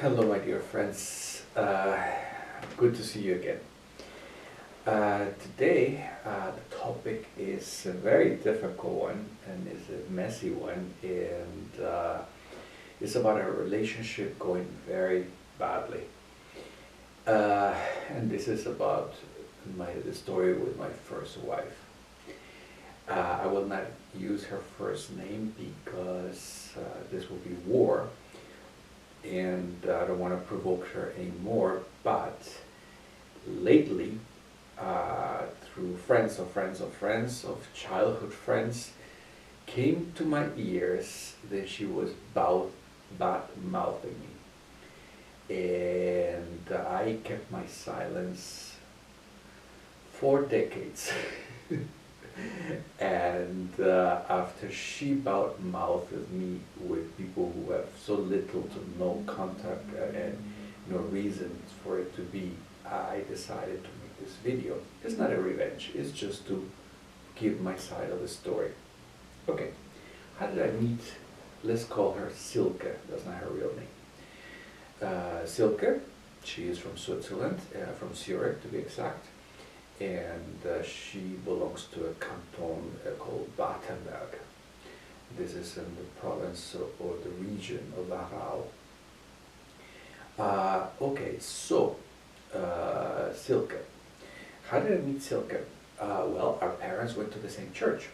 Hello, my dear friends. Good to see you again. Today, the topic is a very difficult one and is a messy one, and it's about a relationship going very badly. And this is about the story with my first wife. I will not use her first name because this will be war, and I don't want to provoke her anymore, but lately, through friends of friends of friends of childhood friends, came to my ears that she was bad mouthing me. And I kept my silence for decades. And after she mouthed me with people who have so little to no contact and no reason for it to be, I decided to make this video. It's not a revenge, it's just to give my side of the story. Okay, how did I meet? Let's call her Silke, that's not her real name. Silke, she is from Switzerland, from Zurich to be exact. And she belongs to a canton called Baden-Württemberg. This is in the province or the region of Aarau. Okay, so Silke. How did I meet Silke? Well, our parents went to the same church.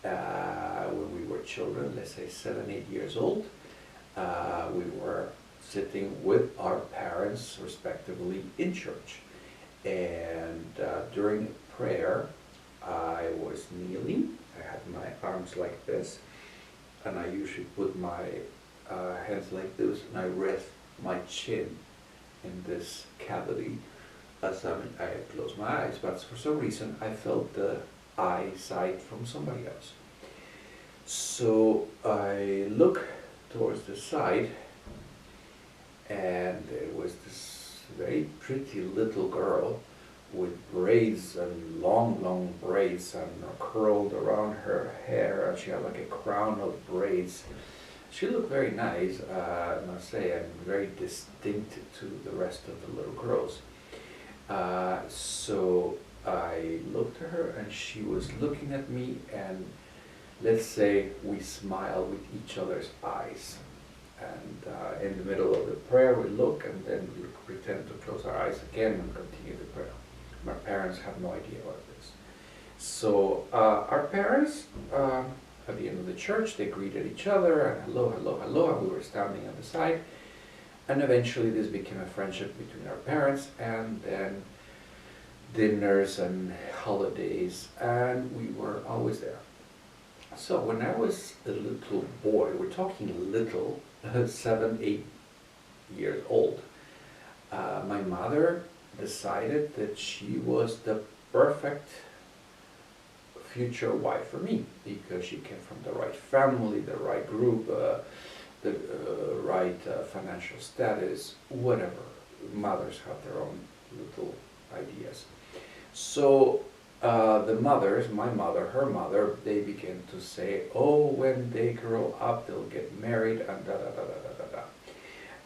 When we were children, let's say 7, 8 years old, we were sitting with our parents, respectively, in church. And during prayer, I was kneeling. I had my arms like this, and I usually put my hands like this, and I rest my chin in this cavity as I close my eyes. But for some reason, I felt the eyesight from somebody else. So I look towards the side, and there was this very pretty little girl with braids and long braids and curled around her hair, and she had like a crown of braids. She looked very nice, I must say, and very distinct to the rest of the little girls. So I looked at her, and she was looking at me, and let's say we smiled with each other's eyes. And in the middle of the prayer, we look, and then we pretend to close our eyes again and continue the prayer. My parents have no idea about this. So our parents, at the end of the church, they greeted each other, and hello, hello, hello, and we were standing on the side. And eventually this became a friendship between our parents, and then dinners and holidays, and we were always there. So when I was a little boy, we're talking little, 7, 8 years old, my mother decided that she was the perfect future wife for me, because she came from the right family, the right group, the right financial status, whatever. Mothers have their own little ideas. So the mothers, my mother, her mother, they began to say, oh, when they grow up, they'll get married, and da da da da da da da.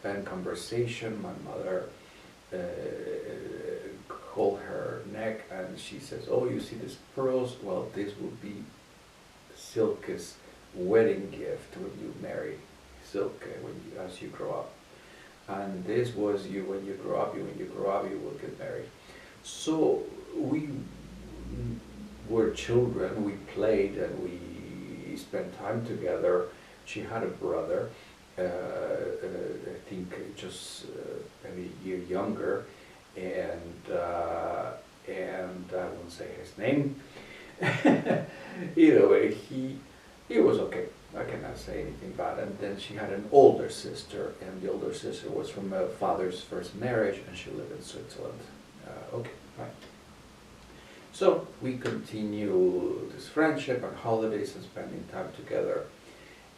And conversation, my mother called her neck, and she says, oh, you see these pearls? Well, this will be Silke's wedding gift when you marry Silke, as you grow up. And this was you when you grow up, when you grow up, you will get married. So we were children, we played and we spent time together. She had a brother, I think just maybe a year younger, and I won't say his name. Either way, he was okay. I cannot say anything bad. And then she had an older sister, and the older sister was from her father's first marriage, and she lived in Switzerland. Okay, fine. So we continue this friendship and holidays and spending time together.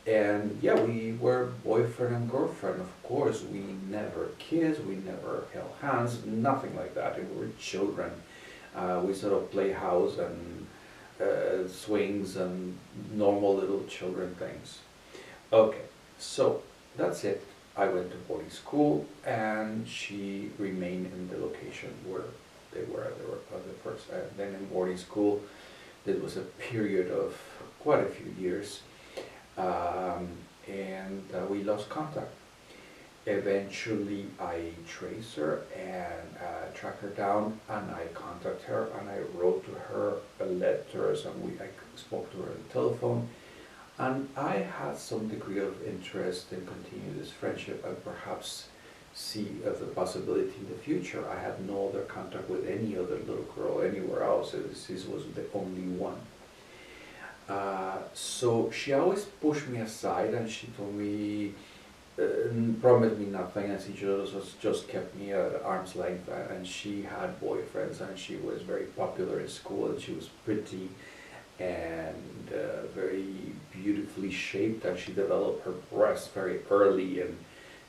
And yeah, we were boyfriend and girlfriend, of course. We never kissed, we never held hands, nothing like that. And we were children. We sort of play house and swings and normal little children things. Okay, so that's it. I went to boarding school, and she remained in the location where they were. They were the first. Then in boarding school, there was a period of quite a few years, and we lost contact. Eventually, I traced her and tracked her down, and I contacted her, and I wrote to her letters, and I spoke to her on the telephone, and I had some degree of interest in continue this friendship and perhaps see the possibility in the future. I had no other contact with any other little girl anywhere else. This was the only one. So she always pushed me aside, and she told me, promised me nothing, and she just kept me at arm's length. And she had boyfriends, and she was very popular in school, and she was pretty and very beautifully shaped, and she developed her breasts very early, and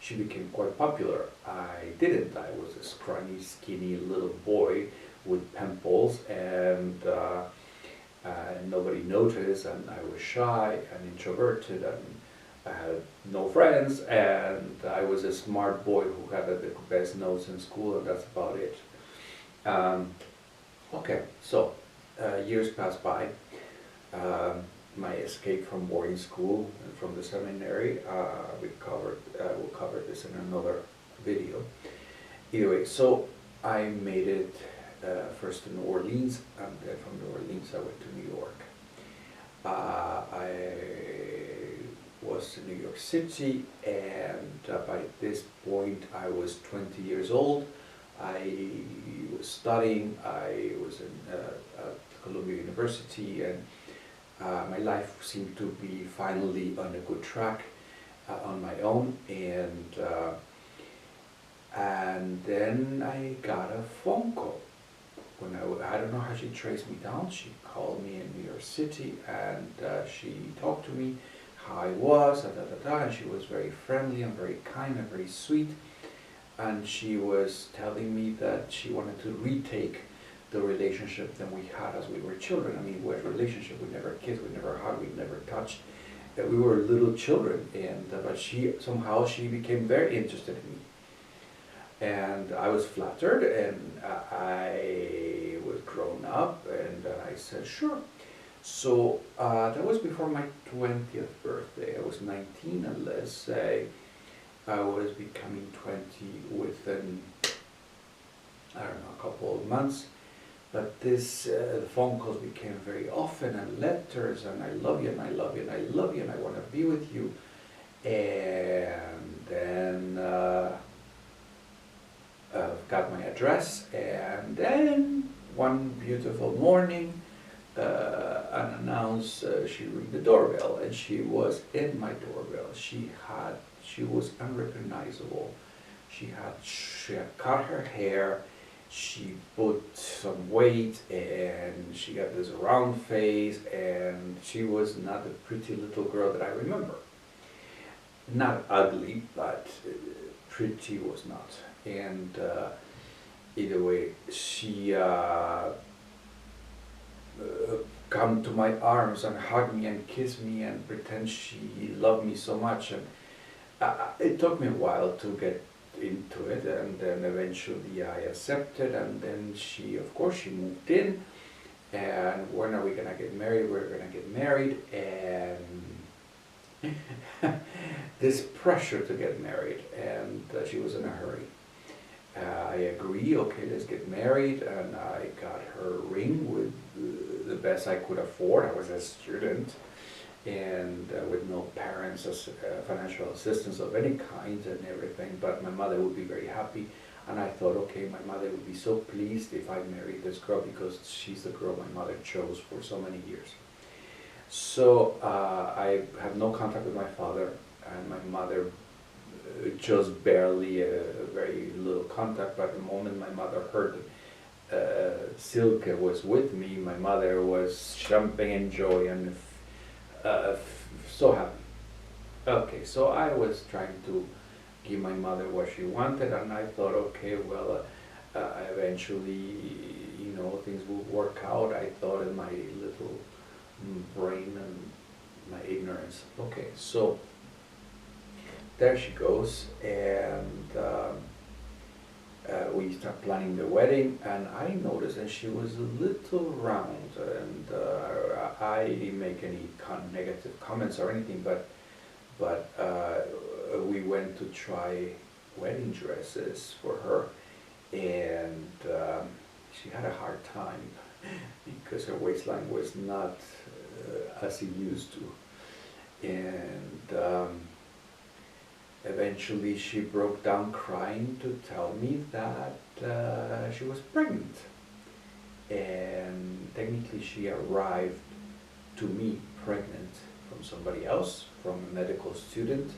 she became quite popular. I didn't. I was a scrawny, skinny little boy with pimples, and nobody noticed, and I was shy and introverted, and I had no friends, and I was a smart boy who had the best notes in school, and that's about it. Okay, so years passed by. My escape from boarding school and from the seminary, we'll cover this in another video. Either way, so I made it first to New Orleans, and then from New Orleans I went to New York. I was in New York City, and by this point I was 20 years old. I was studying, I was at Columbia University, and my life seemed to be finally on a good track on my own, and then I got a phone call. When I don't know how she traced me down. She called me in New York City, and she talked to me how I was, and she was very friendly and very kind and very sweet, and she was telling me that she wanted to retake the relationship that we had as we were children. I mean, what relationship? We never kissed, we never hugged, we never touched. We were little children, and but somehow she became very interested in me, and I was flattered, and I was grown up, and I said sure. So that was before my 20th birthday. I was 19, and let's say I was becoming 20 within, I don't know, a couple of months. But this phone calls became very often, and letters, and I love you, and I love you, and I love you, and I want to be with you. And then got my address, and then one beautiful morning, unannounced, she rang the doorbell, and she was in my doorbell. She was unrecognizable. She had cut her hair. She put some weight, and she got this round face, and she was not the pretty little girl that I remember. Not ugly, but pretty was not. And either way, she come to my arms and hug me and kiss me and pretend she loved me so much. And it took me a while to get into it, and then eventually I accepted, and then she moved in, and when are we gonna get married? We're gonna get married, and this pressure to get married, and she was in a hurry. I agree, okay, let's get married, and I got her ring with the best I could afford. I was a student, and with no parents as financial assistance of any kind and everything, but my mother would be very happy, and I thought, okay, my mother would be so pleased if I married this girl, because she's the girl my mother chose for so many years. So I have no contact with my father, and my mother just barely very little contact. But the moment my mother heard Silke was with me, my mother was jumping in joy and so happy. Okay, so I was trying to give my mother what she wanted, and I thought, okay, well, eventually, things will work out. I thought in my little brain and my ignorance. Okay, so there she goes, and we start planning the wedding, and I noticed that she was a little round, and I didn't make any negative comments or anything, but we went to try wedding dresses for her, and she had a hard time because her waistline was not as it used to, and eventually she broke down crying to tell me that she was pregnant, and technically she arrived to me pregnant from somebody else, from a medical student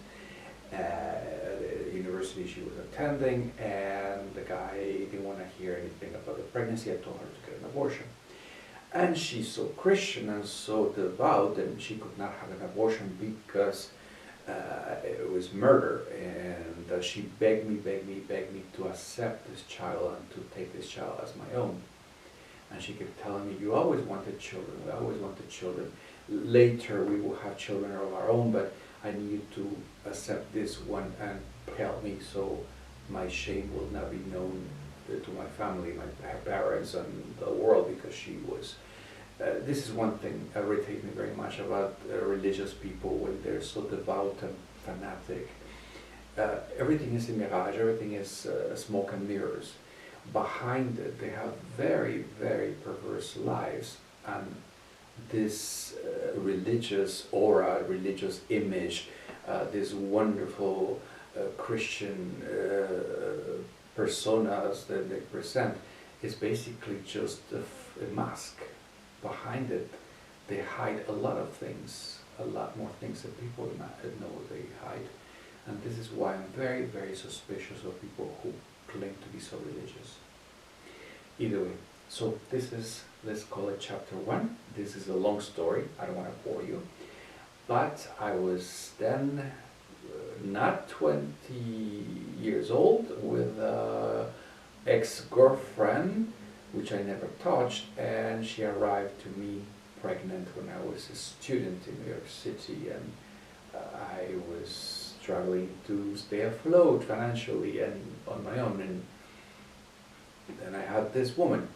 at the university she was attending, and the guy didn't want to hear anything about the pregnancy. I told her to get an abortion. And she's so Christian and so devout, and she could not have an abortion because it was murder, and she begged me to accept this child and to take this child as my own. And she kept telling me, you always wanted children, we always wanted children. Later we will have children of our own, but I need you to accept this one and help me so my shame will not be known to my family, my parents, and the world, because she was. This is one thing that irritates me very much about religious people when they're so devout and fanatic. Everything is a mirage, everything is smoke and mirrors. Behind it, they have very, very perverse lives, and this religious aura, religious image, this wonderful Christian personas that they present is basically just a mask. Behind it, they hide a lot of things, a lot more things that people know they hide. And this is why I'm very, very suspicious of people who claim to be so religious. Either way, so this is, let's call it chapter 1. This is a long story, I don't want to bore you. But I was then not 20 years old with an ex-girlfriend, which I never touched, and she arrived to me pregnant when I was a student in New York City, and I was struggling to stay afloat financially and on my own, and then I had this woman.